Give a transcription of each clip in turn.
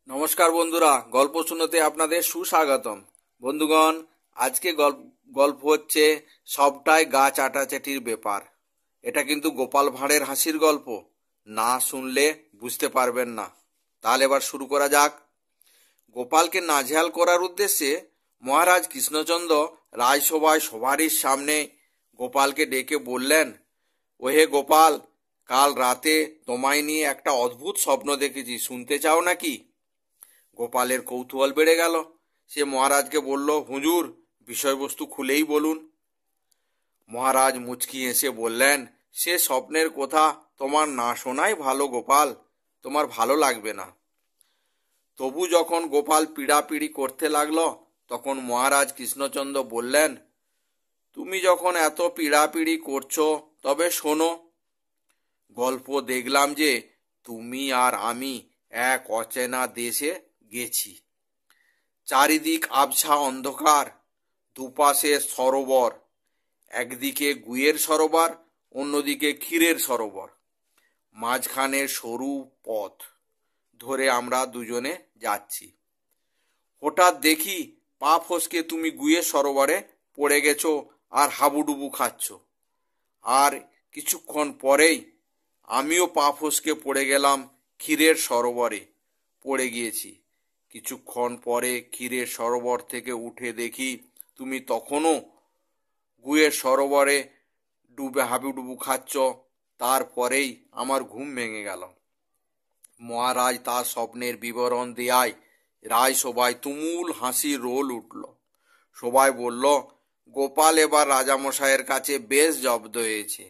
নমস্কার বন্ধুরা, গল্প শুনতে আপনাদের সুস্বাগতম। বন্ধুগণ, আজকে গল্প হচ্ছে সবটাই গা চাটাচাটির ব্যাপার। এটা কিন্তু গোপাল ভাঁড়ের হাসির গল্প। না শুনলে বুঝতে পারবেন না। তাহলে এবার শুরু করা যাক। গোপালকে নাজেহাল করার উদ্দেশ্যে মহারাজ কৃষ্ণচন্দ্র রাজসভায় সবারই সামনে গোপালকে ডেকে বললেন, ওহে গোপাল, কাল রাতে তোমায় নিয়ে একটা অদ্ভুত স্বপ্ন দেখেছি, শুনতে চাও নাকি? গোপালের কৌতূহল বেড়ে গেল। সে মহারাজকে বলল, হুজুর, বিষয়বস্তু খুলেই বলুন। মহারাজ মুচকি হেসে বললেন, সে স্বপ্নের কথা তোমার না শোনাই ভালো গোপাল, তোমার ভালো লাগবে না। তবু যখন গোপাল পীড়াপিড়ি করতে লাগলো, তখন মহারাজ কৃষ্ণচন্দ্র বললেন, তুমি যখন এত পীড়াপিড়ি করছো তবে শোনো। গল্প দেখলাম যে তুমি আর আমি এক অচেনা দেশে গেছি। চারিদিক আবছা অন্ধকার, দুপাশে সরোবর, একদিকে গুয়ের সরোবর, অন্যদিকে ক্ষীরের সরোবর, মাঝখানে সরু পথ ধরে আমরা দুজনে যাচ্ছি। হঠাৎ দেখি পা ফসকে তুমি গুয়ের সরোবরে পড়ে গেছো আর হাবুডুবু খাচ্ছ। আর কিছুক্ষণ পরেই আমিও পা ফসকে পড়ে গেলাম ক্ষীরের সরোবরে পড়ে গিয়েছি। কিছুক্ষণ পরে ক্ষীরের সরোবর থেকে উঠে দেখি তুমি তখনও গুয়ের সরোবরে ডুবে হাবুডুবু খাচ্ছ। তারপরেই আমার ঘুম ভেঙে গেল। মহারাজ তার স্বপ্নের বিবরণ দেয়ায় রাজসভায় তুমুল হাসির রোল উঠল। সবাই বলল, গোপাল এবার রাজামশাইয়ের কাছে বেশ জব্দ হয়েছে।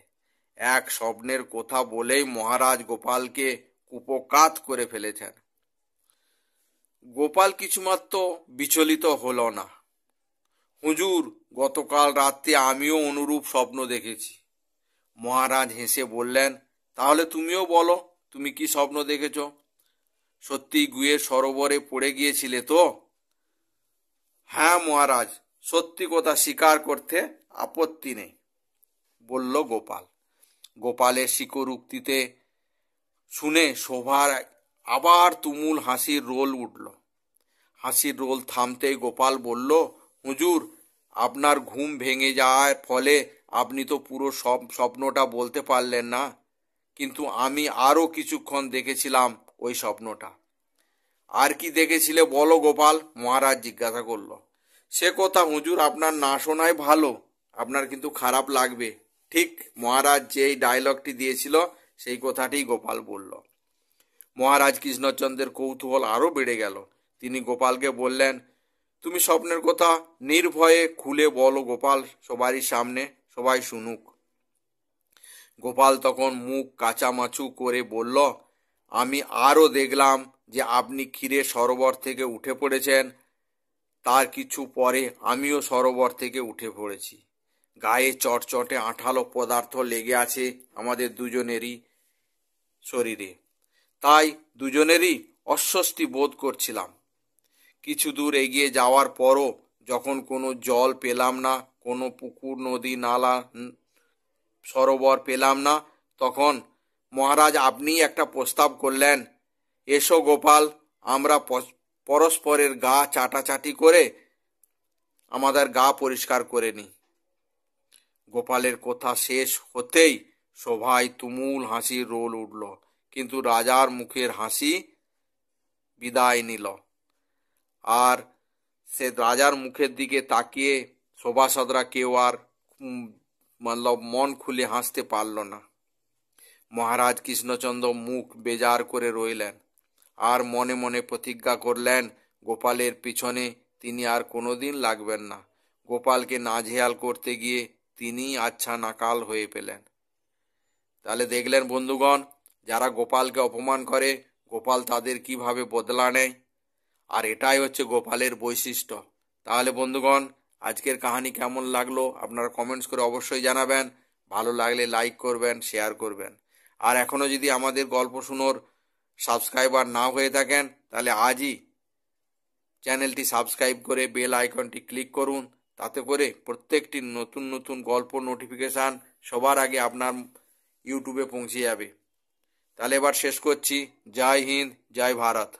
এক স্বপ্নের কথা বলেই মহারাজ গোপালকে কুপোকাত করে ফেলেছেন। গোপাল কিছুমাত্র বিচলিত হল না। হুজুর, গতকাল রাত্রে আমিও অনুরূপ স্বপ্ন দেখেছি। মহারাজ হেসে বললেন, তাহলে তুমিও বলো, তুমি কি স্বপ্ন দেখেছ? সত্যি গুয়ের সরোবরে পড়ে গিয়েছিলে তো? হ্যাঁ মহারাজ, সত্যি কথা স্বীকার করতে আপত্তি নেই, বলল গোপাল। গোপালের স্বীকারোক্তিতে শুনে সভার আবার তুমুল হাসির রোল উঠল। হাসির রোল থামতেই গোপাল বলল, হুজুর, আপনার ঘুম ভেঙে যাওয়ার ফলে আপনি তো পুরো স্বপ্নটা বলতে পারলেন না, কিন্তু আমি আরও কিছুক্ষণ দেখেছিলাম ওই স্বপ্নটা। আর কি দেখেছিলে বলো গোপাল, মহারাজ জিজ্ঞাসা করল। সে কথা হুজুর আপনার না শোনাই ভালো, আপনার কিন্তু খারাপ লাগবে। ঠিক মহারাজ যেই ডায়লগটি দিয়েছিল সেই কথাটি গোপাল বলল। মহারাজ কৃষ্ণচন্দ্রের কৌতূহল আরও বেড়ে গেল। তিনি গোপালকে বললেন, তুমি স্বপ্নের কথা নির্ভয়ে খুলে বলো গোপাল, সবারই সামনে, সবাই শুনুক। গোপাল তখন মুখ কাঁচামাচু করে বলল, আমি আরও দেখলাম যে আপনি ক্ষীরের সরোবর থেকে উঠে পড়েছেন। তার কিছু পরে আমিও সরোবর থেকে উঠে পড়েছি। গায়ে চটচটে আঠালো পদার্থ লেগে আছে আমাদের দুজনেরই শরীরে। তাই দুজনেরই অস্বস্তি বোধ করছিলাম। কিছু দূর এগিয়ে যাওয়ার পরও যখন কোনো জল পেলাম না, কোনো পুকুর, নদী, নালা, সরোবর পেলাম না, তখন মহারাজ আপনি একটা প্রস্তাব করলেন, এসো গোপাল, আমরা পরস্পরের গা চাটাচাটি করে আমাদের গা পরিষ্কার করে নিই। গোপালের কথা শেষ হতেই সভায় তুমুল হাসির রোল উঠল, কিন্তু রাজার মুখের হাসি বিদায় নিল। আর সে রাজার মুখের দিকে তাকিয়ে সভাসদরা কেউ আর মন খুলে হাসতে পারল না। মহারাজ কৃষ্ণচন্দ্র মুখ বেজার করে রইলেন আর মনে মনে প্রতিজ্ঞা করলেন, গোপালের পিছনে তিনি আর কোনোদিন লাগবেন না। গোপালকে নাজেহাল করতে গিয়ে তিনি আচ্ছা নাকাল হয়ে পেলেন। তাহলে দেখলেন বন্ধুগণ, যারা গোপালকে অপমান করে গোপাল তাদের কিভাবে বদলা নেয়। আর এটাই হচ্ছে গোপালের বৈশিষ্ট্য। তাহলে বন্ধুগণ, আজকের কাহিনী কেমন লাগলো আপনারা কমেন্টস করে অবশ্যই জানাবেন। ভালো লাগলে লাইক করবেন, শেয়ার করবেন। আর এখনও যদি আমাদের গল্প শুনোর সাবস্ক্রাইবার না হয়ে থাকেন, তাহলে আজই চ্যানেলটি সাবস্ক্রাইব করে বেল আইকনটি ক্লিক করুন। তাতে করে প্রত্যেকটি নতুন নতুন গল্প নোটিফিকেশান সবার আগে আপনার ইউটিউবে পৌঁছে যাবে। তাহলে এবার শেষ করছি। জয় হিন্দ, জয় ভারত।